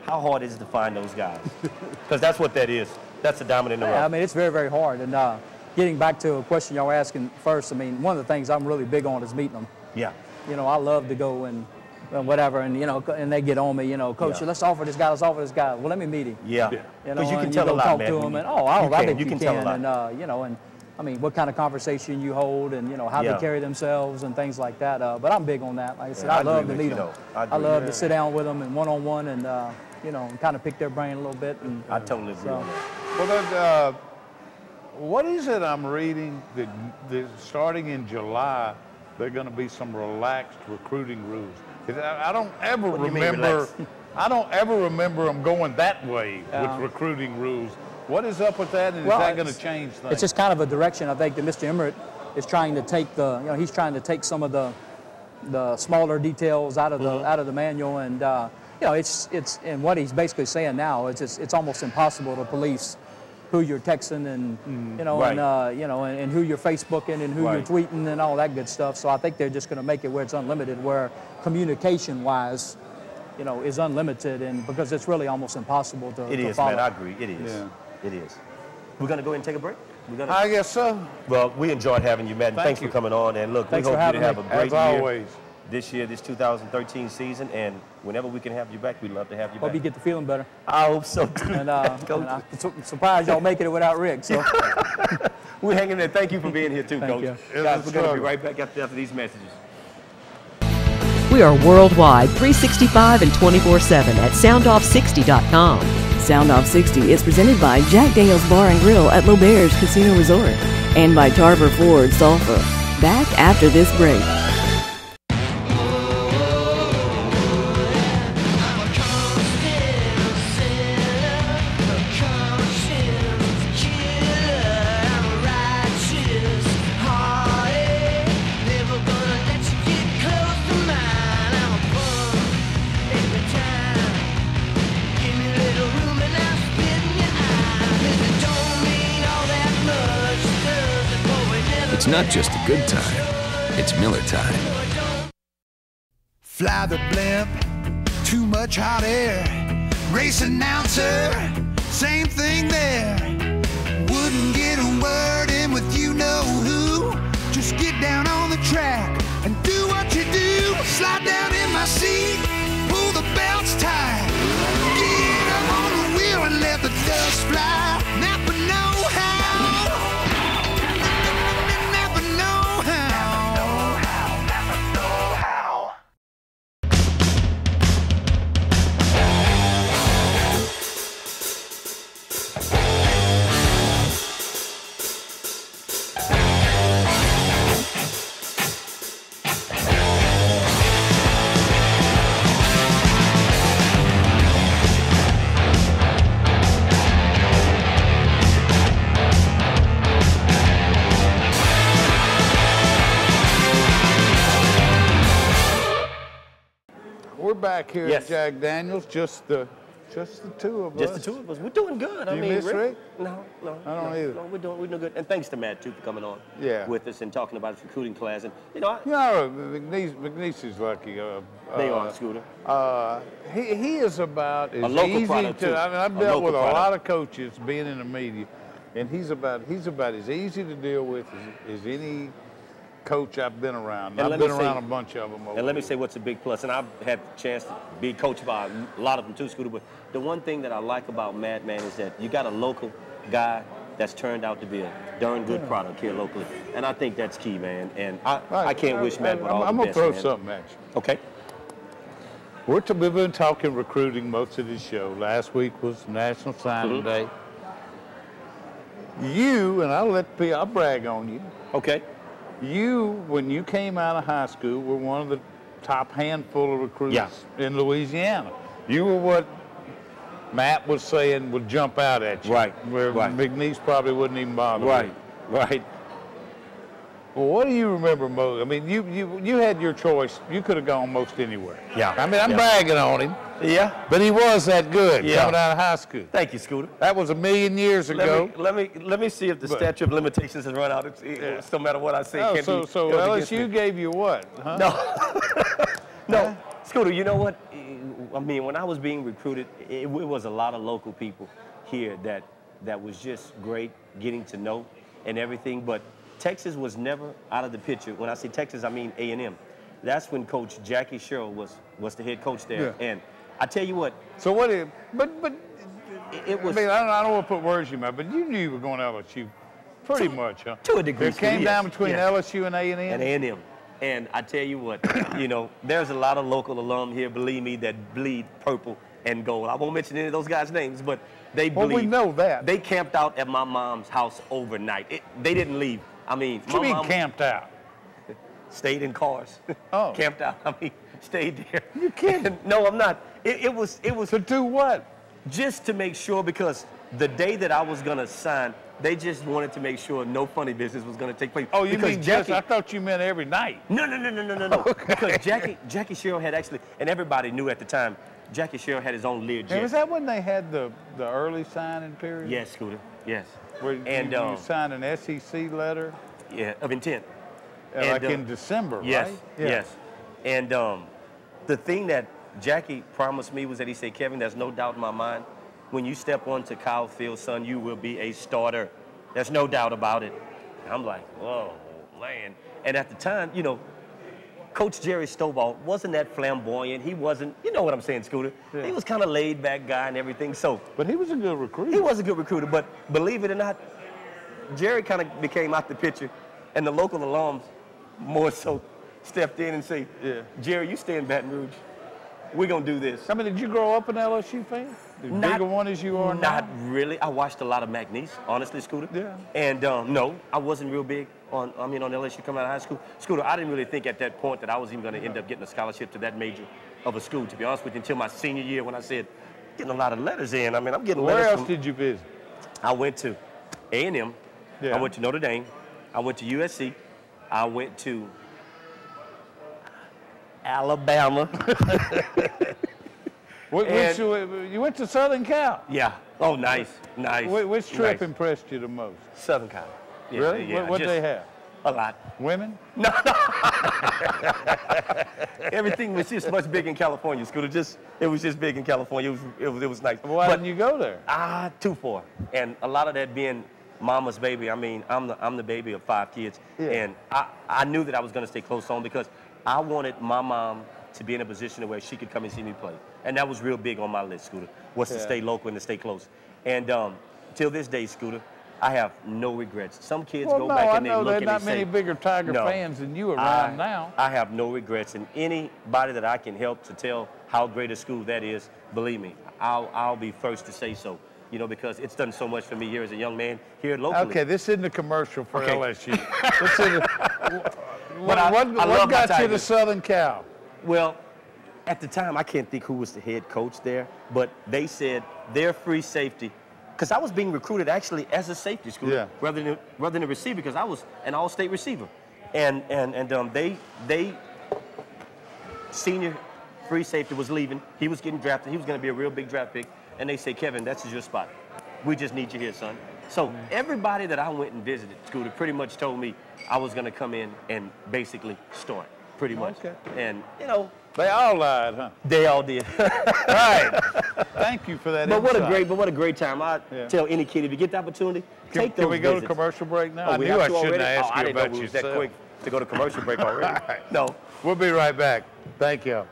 How hard is it to find those guys? Because that's what that is. That's a diamond in the rough. I mean, it's very, very hard. And getting back to a question y'all were asking first, I mean, one of the things I'm really big on is meeting them. Yeah. You know, I love to go and whatever, and you know, and they get on me, you know, Coach, let's offer this guy, Well, let me meet him. Yeah. You know, you can and tell you a lot, talk man. to him, and I think you can. Tell a lot. And you know, and I mean, what kind of conversation you hold, and you know, how they carry themselves, and things like that. But I'm big on that. Like I said, I love to meet them. I love to sit down with them and one-on-one, and you know, kind of pick their brain a little bit. And I totally agree on that. Well, what is it I'm reading that starting in July, there are going to be some relaxed recruiting rules? I don't ever remember. I don't ever remember them going that way with recruiting rules. What is up with that, and is that going to change things? It's just kind of a direction I think that Mr. Emmert is trying to take he's trying to take some of the smaller details out of the manual, and you know, it's and what he's basically saying now is it's almost impossible to police who you're texting and you know and you know and who you're Facebooking and who you're tweeting and all that good stuff. So I think they're just going to make it where it's unlimited, where communication-wise, you know, is unlimited, and because it's really almost impossible to It is, follow. man. I agree. It is. Yeah. It is. We're going to go ahead and take a break? I guess so. Well, we enjoyed having you, Matt. Thanks for coming on. And look, Thanks we hope you have me. a great year. As always. This year, this 2013 season, and whenever we can have you back, we'd love to have you back. Hope you get the feeling better. I hope so, too. And I'm surprised y'all making it without Rick. So we're hanging there. Thank you for being here, too, Thank Coach. you. Guys, we're going to be right back after these messages. We are worldwide, 365 and 24/7 at soundoff60.com. Soundoff 60 is presented by Jack Daniel's Bar and Grill at Lauberge Casino Resort and by Tarver Ford Sulphur. Back after this break. It's not just a good time, it's Miller time. Fly the blimp, too much hot air. Race announcer, same thing there. Wouldn't get a word in with you know who. Just get down on the track and do what you do. Slide down in my seat, pull the belts tight. Get up on the wheel and let the dust fly. Napa know-how. back here Yes. at Jack Daniels, just the two of us. Just the two of us. We're doing good. Do you miss Rick? No. I don't either. No, we're doing good. And thanks to Matt, too, for coming on with us and talking about his recruiting class. And, McNeese is lucky. They are, Scooter. He is about as local easy product, too. to. I mean, I've A dealt local with a product. lot of coaches being in the media, and he's about as easy to deal with as any coach I've been around. And I've been around a bunch of them. And let me say what's a big plus, and I've had the chance to be coached by a lot of them too, Scooter, but the one thing that I like about Matt, man, is that you got a local guy that's turned out to be a darn good product here locally. And I think that's key, man. And I can't wish Matt but all the best, I'm going to throw man. something at you. Okay. We've been talking recruiting most of this show. Last week was National Signing Day. You, and I'll brag on you. Okay. You, when you came out of high school, were one of the top handful of recruits in Louisiana. You were what Matt was saying would jump out at you. Right. Where McNeese probably wouldn't even bother. Right. Well, what do you remember most? I mean, you had your choice. You could have gone most anywhere. Yeah. I mean, I'm bragging on him. Yeah. But he was that good coming out of high school. Thank you, Scooter. That was 1,000,000 years ago. Let me see if the statute of limitations has run out. It's no matter what I say. Oh, so LSU gave you what? Huh? No, Scooter. You know what? I mean, when I was being recruited, it was a lot of local people here that was just great getting to know and everything. But Texas was never out of the picture. When I say Texas, I mean A&M. That's when Coach Jackie Sherrill was the head coach there. Yeah. And I tell you what. So what? It was. I mean, I don't want to put words in your mouth, but you knew you were going to LSU, pretty much, huh? To a degree. It came down between LSU and A&M. And A&M. And I tell you what, there's a lot of local alum here, believe me, that bleed purple and gold. I won't mention any of those guys' names, but they bleed. Well, we know that. They camped out at my mom's house overnight. They didn't leave. I mean, what do you mean camped out? Stayed in cars. Oh. Camped out. I mean, stayed there. You kidding? No, I'm not. It was to do what? Just to make sure, because the day that I was gonna sign, they just wanted to make sure no funny business was gonna take place. Oh, you because mean Jackie? I thought you meant every night. No. Okay. Because Jackie Sherrill had actually, and everybody knew at the time, Jackie Sherrill had his own Learjet. And was that when they had the early signing period? Yes, Scooter. Yes. Where you signed an SEC letter? Yeah, of intent. Like in December, yes, right? Yes. And the thing that Jackie promised me was that he said, Kevin, there's no doubt in my mind, when you step onto Kyle Field, son, you will be a starter. There's no doubt about it. And I'm like, whoa, man. And at the time, Coach Jerry Stovall wasn't that flamboyant. He wasn't, you know what I'm saying, Scooter? Yeah. He was kind of laid back guy and everything. But he was a good recruiter. He was a good recruiter, but believe it or not, Jerry kind of became out the picture, and the local alums more so stepped in and say, Jerry, you stay in Baton Rouge. We're going to do this. I mean, did you grow up an LSU fan? As big a one as you are now? Not really. I watched a lot of McNeese, honestly, Scooter. Yeah. And no, I wasn't real big on LSU coming out of high school. Scooter, I didn't really think at that point that I was even going to end up getting a scholarship to that major of a school, to be honest with you, until my senior year when I said, getting a lot of letters in. I mean, I'm getting letters. Where else did you visit? I went to A&M. Yeah. I went to Notre Dame. I went to USC. I went to Alabama. You went to Southern Cal? Yeah. Oh, nice. Which trip impressed you the most? Southern Cal. Yeah, really? Yeah, what did they have? A lot. Women? No. Everything was just much big in California, Scooter. It was just big in California. It was nice. Why didn't you go there? Too far. And a lot of that being mama's baby. I mean, I'm the baby of 5 kids. Yeah. And I knew that I was going to stay close home because I wanted my mom to be in a position where she could come and see me play. And that was real big on my list, Scooter, was to stay local and to stay close. And till this day, Scooter, I have no regrets. Some kids go back and they look and they say, there are not many bigger Tiger fans than you around now. I have no regrets. And anybody that I can help to tell how great a school that is, believe me, I'll be first to say so. Because it's done so much for me here as a young man here locally. Okay, this isn't a commercial for LSU. What got you to Southern Cal? Well, at the time, I can't think who was the head coach there, but they said their free safety, because I was being recruited actually as a safety school rather than a receiver, because I was an all-state receiver. And they senior free safety, was leaving. He was getting drafted. He was going to be a real big draft pick. And they say, Kevin, that's your spot. We just need you here, son. So everybody that I went and visited, Scooter, pretty much told me I was going to come in and basically start, pretty much. Okay. And, you know. They all lied, huh? They all did. Right. Thank you for that But insight. what a great time. I tell any kid, if you get the opportunity, take those Can we go visits. to commercial break now? Oh, I we knew have I to shouldn't already? ask I you didn't know about we was that yourself. quick to go to commercial break already. Right. No. We'll be right back. Thank you.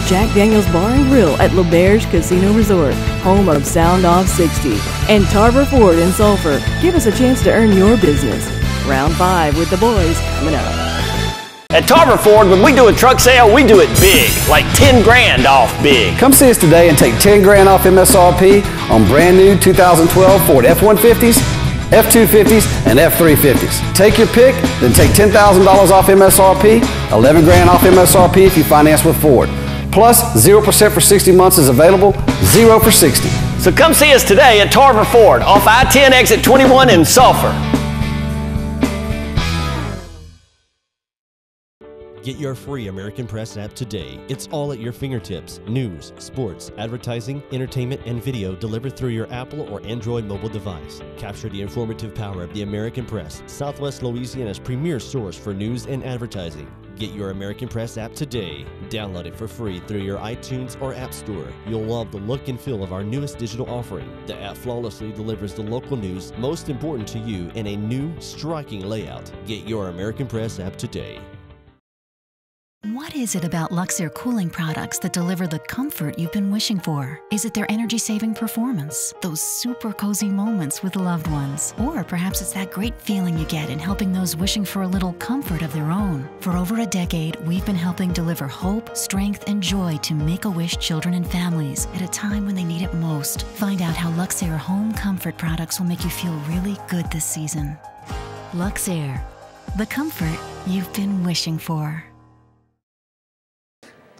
Jack Daniel's Bar and Grill at Lauberge Casino Resort, home of Sound Off 60, and Tarver Ford in Sulphur. Give us a chance to earn your business. Round 5 with the boys coming up. At Tarver Ford, when we do a truck sale, we do it big, like 10 grand off big. Come see us today and take 10 grand off MSRP on brand new 2012 Ford F-150s, F-250s, and F-350s. Take your pick, then take $10,000 off MSRP, 11 grand off MSRP if you finance with Ford. Plus, 0% for 60 months is available, 0 for 60. So come see us today at Tarver Ford, off I-10 exit 21 in Sulphur. Get your free American Press app today. It's all at your fingertips. News, sports, advertising, entertainment, and video delivered through your Apple or Android mobile device. Capture the informative power of the American Press, Southwest Louisiana's premier source for news and advertising. Get your American Press app today. Download it for free through your iTunes or App Store. You'll love the look and feel of our newest digital offering. The app flawlessly delivers the local news most important to you in a new, striking layout. Get your American Press app today. What is it about Luxair cooling products that deliver the comfort you've been wishing for? Is it their energy-saving performance? Those super cozy moments with loved ones? Or perhaps it's that great feeling you get in helping those wishing for a little comfort of their own? For over a decade, we've been helping deliver hope, strength, and joy to Make-A-Wish children and families at a time when they need it most. Find out how Luxair home comfort products will make you feel really good this season. Luxair, the comfort you've been wishing for.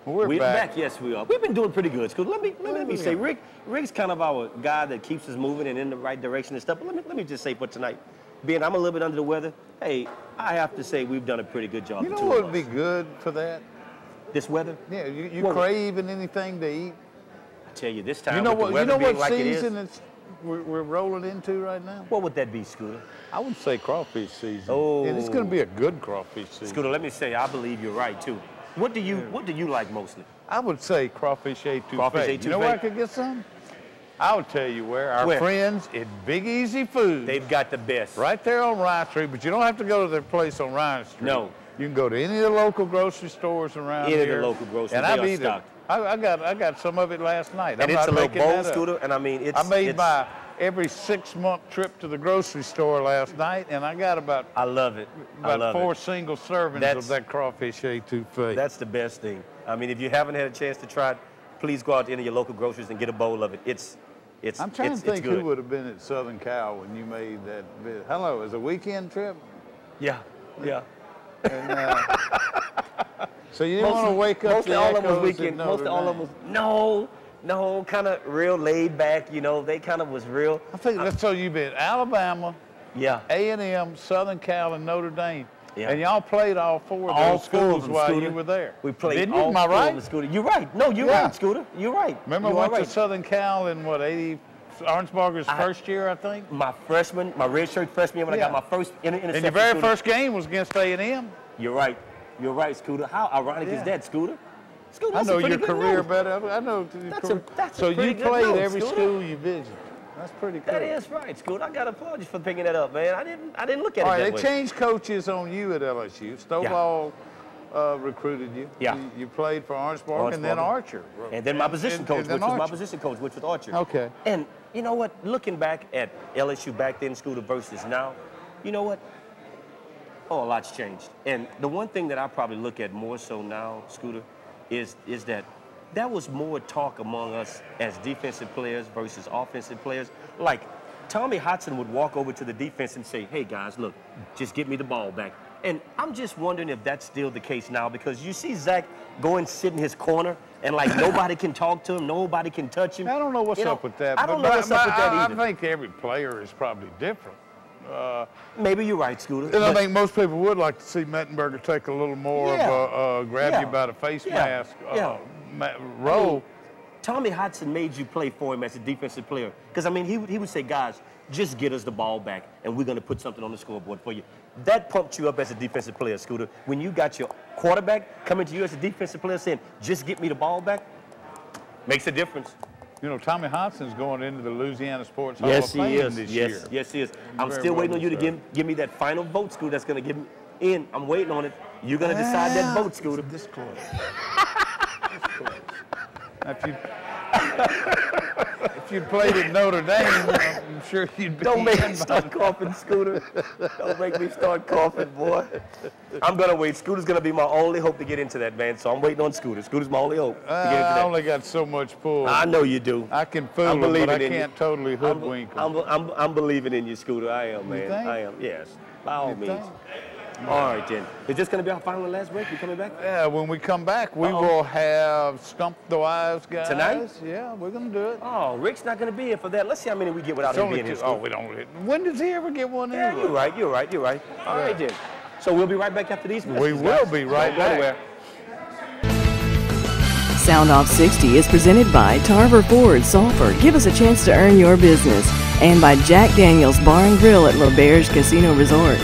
We're back. Yes, we are. We've been doing pretty good, Scooter. Let me say, Rick's kind of our guy that keeps us moving and in the right direction and stuff. But let me just say for tonight, being I'm a little bit under the weather, hey, I have to say we've done a pretty good job. You know what would be good for that? This weather? Yeah, you craving anything to eat? I tell you, this time you know with what, the weather you know being what like season it is, we're rolling into right now? What would that be, Scooter? I would say crawfish season. Oh, and it's going to be a good crawfish season. Scooter, let me say, I believe you're right too. What do you like mostly? I would say crawfish etouffee. Crawfish etouffee. You know where I could get some? I would tell you where. Our friends at Big Easy Food. They've got the best. Right there on Ryan Street, but you don't have to go to their place on Ryan Street. No. You can go to any of the local grocery stores around here. Any of the local groceries, and they I've are eaten. stocked. I got some of it last night. And it's a little bowl, Scooter, and I mean, it's... I made my every 6-month trip to the grocery store last night, and I got about... I love it. About 4 single servings of that crawfish etouffee. That's the best thing. I mean, if you haven't had a chance to try it, please go out to any of your local groceries and get a bowl of it. I'm trying to think who would have been at Southern Cal when you made that visit. Hello, is it a weekend trip? Yeah, yeah. And, so you didn't want to wake up mostly all of them was weekend. Mostly all of them was no, kind of real laid back. You know, they kind of was real. I think that's so you've been Alabama, yeah, A&M, Southern Cal, and Notre Dame. Yeah. And y'all played all four of those schools while you were there. We played Didn't all you? Am I right? Scooter. You're right. No, you're right, Scooter. You're right. Remember, I went to Southern Cal in what, Arnsbarger's first year, I think? My redshirt freshman year when I got my first interception. And your very first game was against A&M. You're right. You're right, Scooter. How ironic is that, Scooter? Scooter, I know your career better. I know. So you played every school you visited. That's pretty cool. That is right, Scooter. I got to applaud you for picking that up, man. I didn't look at it that way. They changed coaches on you at LSU. Stovall recruited you. Yeah. You played for Arnsbarger and then Archer. And then my position coach, which was Archer. Okay. And you know what? Looking back at LSU back then, Scooter, versus now, you know what? Oh, a lot's changed. And the one thing that I probably look at more so now, Scooter, is that was more talk among us as defensive players versus offensive players. Like, Tommy Hodson would walk over to the defense and say, hey, guys, look, just get me the ball back. And I'm just wondering if that's still the case now, because you see Zach go and sit in his corner and, like, nobody can talk to him, nobody can touch him. I don't know what's up with that. I don't know what's up with that either. I think every player is probably different. Maybe you're right, Scooter. And I think most people would like to see Mettenberger take a little more of a grab you by the face mask role. Tommy Hodson made you play for him as a defensive player. Because, I mean, he would say, guys, just get us the ball back, and we're going to put something on the scoreboard for you. That pumped you up as a defensive player, Scooter. When you got your quarterback coming to you as a defensive player saying, just get me the ball back, makes a difference. You know, Tommy Hodson's going into the Louisiana Sports Hall of Fame this year. Yes, he is. I'm still waiting on you to give me that final vote, Scooter, that's going to give me in. I'm waiting on it. You're going to decide that vote, Scooter. This close. This close. If you'd played at Notre Dame, I'm sure you'd be. Don't make me start coughing, Scooter. Don't make me start coughing, boy. I'm going to wait. Scooter's going to be my only hope to get into that, man. So I'm waiting on Scooter. Scooter's my only hope to get into that. I only got so much pull. I know you do. I can fool him, but I can't totally hoodwink him. I'm believing in you, Scooter. I am, man. You think? I am, yes. By all means. All right, then. Is this going to be our final and last break? We coming back? Yeah, when we come back, we will have Stump the Wise guys. Tonight? Yeah, we're going to do it. Oh, Rick's not going to be here for that. Let's see how many we get without him being here. Oh, we don't. When does he ever get one in? Yeah, you're right. All right, then. So we'll be right back after these messages. We will be right back. Sound Off 60 is presented by Tarver Ford Sulphur. Give us a chance to earn your business. And by Jack Daniels Bar and Grill at Lauberge Casino Resort.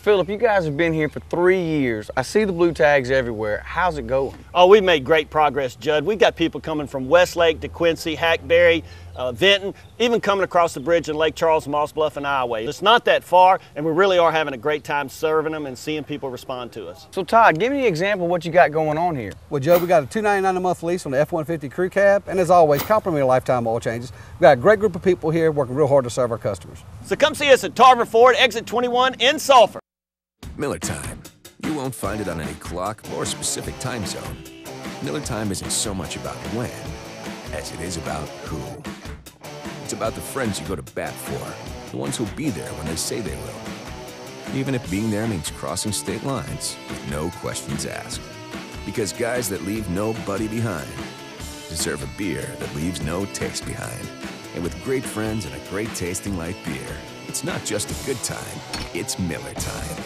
Philip, you guys have been here for 3 years. I see the blue tags everywhere. How's it going? Oh, we've made great progress, Judd. We've got people coming from Westlake, DeQuincy, Hackberry, Vinton, even coming across the bridge in Lake Charles, Moss Bluff, and Iowa. It's not that far, and we really are having a great time serving them and seeing people respond to us. So, Todd, give me an example of what you got going on here. Well, Joe, we got a $299 a month lease on the F-150 crew cab, and as always, complimentary lifetime oil changes. We've got a great group of people here working real hard to serve our customers. So come see us at Tarver Ford, exit 21 in Sulphur. Miller Time. You won't find it on any clock or specific time zone. Miller Time isn't so much about when as it is about who. It's about the friends you go to bat for, the ones who'll be there when they say they will. Even if being there means crossing state lines with no questions asked. Because guys that leave nobody behind deserve a beer that leaves no taste behind. And with great friends and a great tasting light beer, it's not just a good time, it's Miller Time.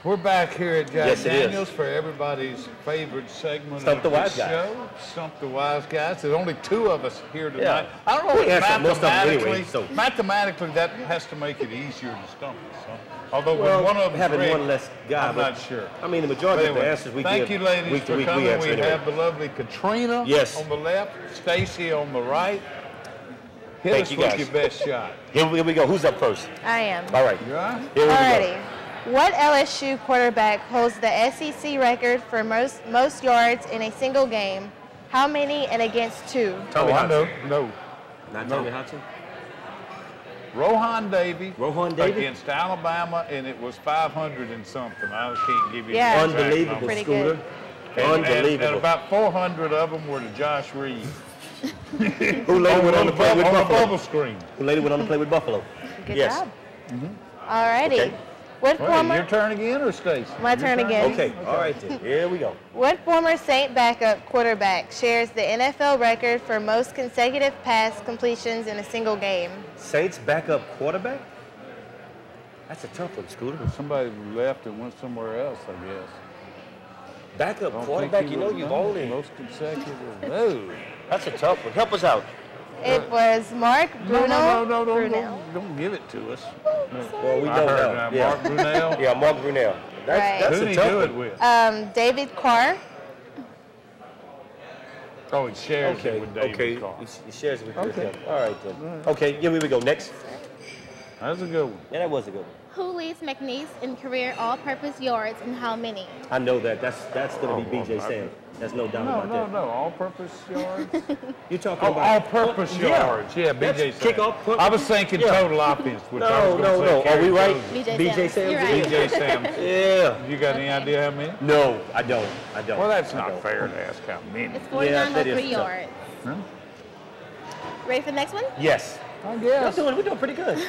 We're back here at Jack Daniels for everybody's favorite segment Stump the Wise Guy. Show. Stump the Wise Guys. There's only 2 of us here tonight. Yeah. I don't know if mathematically, mathematically that has to make it easier to stump us. Huh? Although well, with one of them having one less guy, I'm not sure. I mean, the majority of the answers we thank give you, ladies, week to for week, coming. we have the lovely Katrina on the left, Stacy on the right. Hit us with your best shot. Here we go. Who's up first? I am. All right. You are? Here we go. What LSU quarterback holds the SEC record for most yards in a single game? How many and against 2? Tommy Hodson. No. Not Tommy Hodson? Rohan Davey. Rohan Davey? Against Alabama, and it was 500 and something. I can't give you the exact Unbelievable, Pretty Scooter. Good. Unbelievable. And about 400 of them were to Josh Reed. Who later went on to play with Buffalo? Bubble screen. Who later went on to play with Buffalo? Good job. All righty. Okay. What former? Your turn again, or Stacy? My turn again. Okay. All right then. Here we go. What former Saint backup quarterback shares the NFL record for most consecutive pass completions in a single game? Saints backup quarterback? That's a tough one, Scooter. Somebody left and went somewhere else, I guess. Backup quarterback? You know you've only most consecutive. No. That's a tough one. Help us out. It was Mark Brunell. No, don't give it to us. Well, we don't know. Mark Brunell. Yeah, Mark Brunell. That's Who did he do it with? David Carr. Oh, he shares it with David Carr. He shares it with him. All right, then. Okay, here we go. Next. That was a good one. Yeah, that was a good one. Who leads McNeese in career all-purpose yards and how many? I know that. That's going to be B.J. Sam. There's no doubt about that. No, all-purpose yards. You're talking about all-purpose yards. Yeah, BJ Sam. Kickoff. I was thinking total offense. Which I was No. Are we right? BJ Sam. You're right. BJ Sam. Yeah. You got any idea how many? No, I don't. Well, that's not fair to ask how many. It's 49.3 yards. Huh? Ready for the next one? Yes. I guess. We're doing pretty good.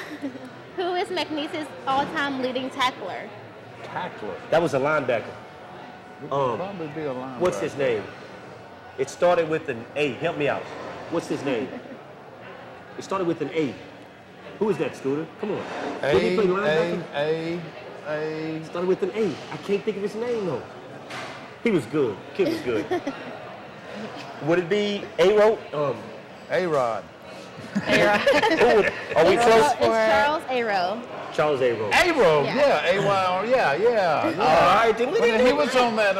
Who is McNeese's all-time leading tackler? Tackler. That was a linebacker. Probably be a linebacker. What's his name? It started with an A. Help me out. What's his name? It started with an A. Who is that, Scooter? Come on. A. Started with an A. I can't think of his name, though. He was good. Kid was good. Would it be A-Rod? A-Rod. Are we close? It's Charles Aro. Charles A-Rod. A-Rod, yeah. A-Y-R, yeah. All right, then He was on that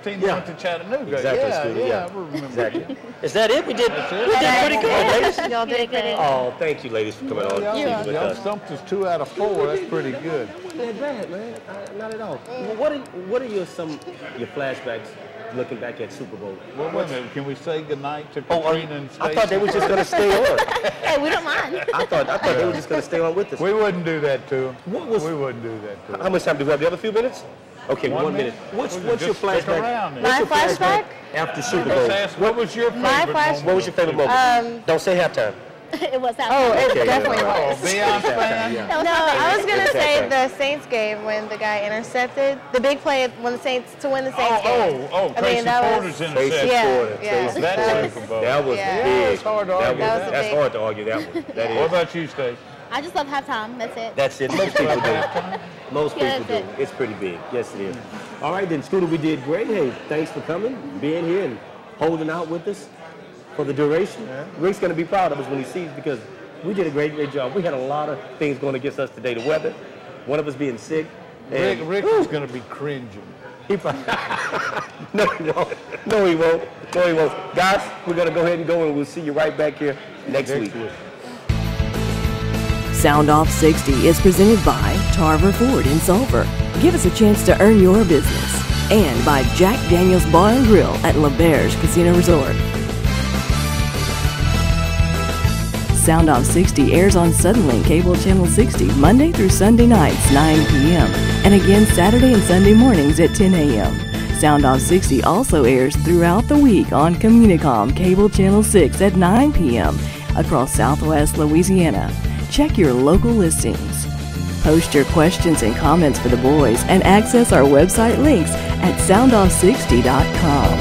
team that went to Chattanooga. Exactly, Yeah, I remember. Exactly. Is that it? We did pretty good, ladies. Y'all did good. Oh, thank you, ladies, for coming on. Y'all stumped us 2 out of 4. That's pretty good. That wasn't that bad, man. Not at all. What are your flashbacks looking back at Super Bowl? Well, wait a minute. Can we say goodnight to Katrina and Stacey? I thought they were just going to stay on. Hey, we don't mind. I thought they were just going to stay on with us. We wouldn't do that to them. We wouldn't do that to them. How much time do we have? The other few minutes? Okay, 1 minute. What's your flashback? My flashback? After Super Bowl. What was your favorite moment? What was your favorite moment? Don't say halftime. It was halftime. Oh, It okay, definitely yeah. was. Beyonce fan? No, I was going to say the Saints game when the guy intercepted. The big play when the Saints, to win the Saints game. Tracy Porter's interception. That Super Bowl. That was big. That's hard to argue. That's hard to argue that one. That is. What about you, Stacey? I just love halftime. That's it. That's it. Most people do. Most people do. It's pretty big. Yes, it is. All right, then, Scooter, we did great. Hey, thanks for coming, being here, and holding out with us for the duration. Rick's going to be proud of us when he sees, because we did a great job. We had a lot of things going against us today. The weather, one of us being sick. Rick is going to be cringing. No, he won't. No, he won't. Guys, we're going to go ahead and go, and we'll see you right back here next week. Sound Off 60 is presented by Tarver Ford in Sulphur. Give us a chance to earn your business. And by Jack Daniel's Bar and Grill at Lauberge Casino Resort. Sound Off 60 airs on Suddenlink Cable Channel 60 Monday through Sunday nights, 9 p.m. and again Saturday and Sunday mornings at 10 a.m. Sound Off 60 also airs throughout the week on Communicom Cable Channel 6 at 9 p.m. across Southwest Louisiana. Check your local listings. Post your questions and comments for the boys and access our website links at soundoff60.com.